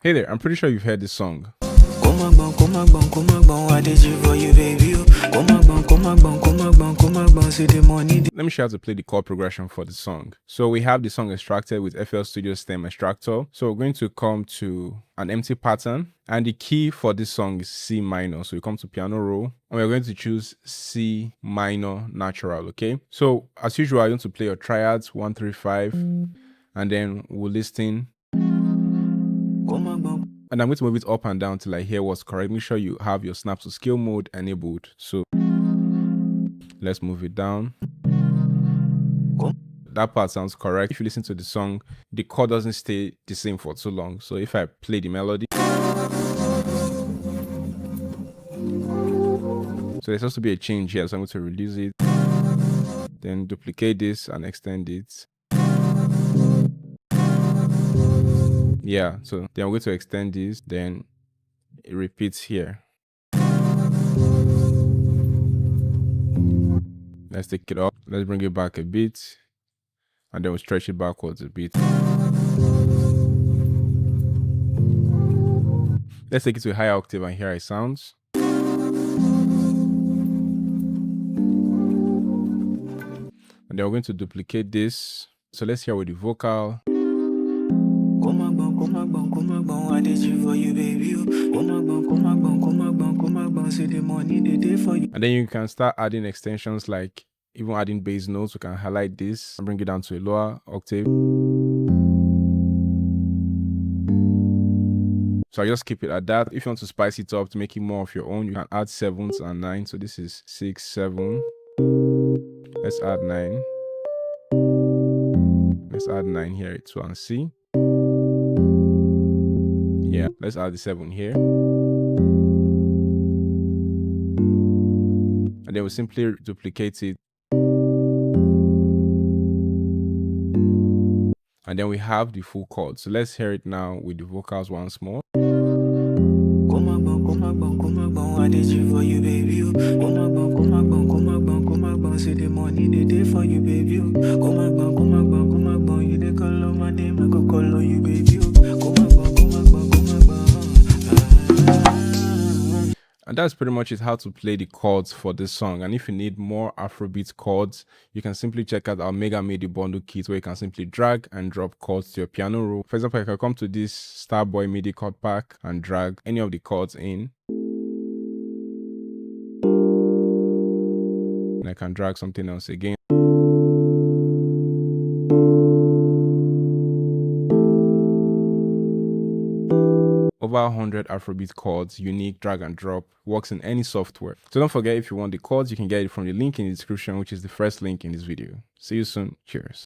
Hey there, I'm pretty sure you've heard this song. Let me show you how to play the chord progression for the song. So we have the song extracted with FL Studio Stem Extractor. So we're going to come to an empty pattern, and the key for this song is C minor. So we come to piano roll, and we're going to choose C minor natural, okay? So as usual, you're going to play your triads 1, 3, 5, and then we'll listen. And I'm going to move it up and down till I hear what's correct. Make sure you have your snap to scale mode enabled. So let's move it down. That part sounds correct. If you listen to the song, the chord doesn't stay the same for too long. So if I play the melody, so there's supposed to be a change here. So I'm going to reduce it, then duplicate this and extend it. Yeah, so then I'm going to extend this, then it repeats here. Let's take it up. Let's bring it back a bit, and then we'll stretch it backwards a bit. Let's take it to a higher octave and hear how it sounds. And then we're going to duplicate this. So let's hear with the vocal. And then you can start adding extensions, like even adding bass notes. We can highlight this and bring it down to a lower octave. So I just keep it at that. If you want to spice it up to make it more of your own, you can add 7s and 9s. So this is 6, 7. Let's add 9. Let's add 9 here, it's 1 C. Yeah, let's add the 7 here. And then we'll simply duplicate it. And then we have the full chord. So let's hear it now with the vocals once more. And that's pretty much it, how to play the chords for this song. And if you need more Afrobeat chords, you can simply check out our Mega MIDI bundle kit, where you can simply drag and drop chords to your piano roll. For example, I can come to this Starboy MIDI chord pack and drag any of the chords in. And I can drag something else again. Over 100 Afrobeat chords, unique, drag and drop, works in any software. So don't forget, if you want the chords, you can get it from the link in the description, which is the first link in this video. See you soon. Cheers.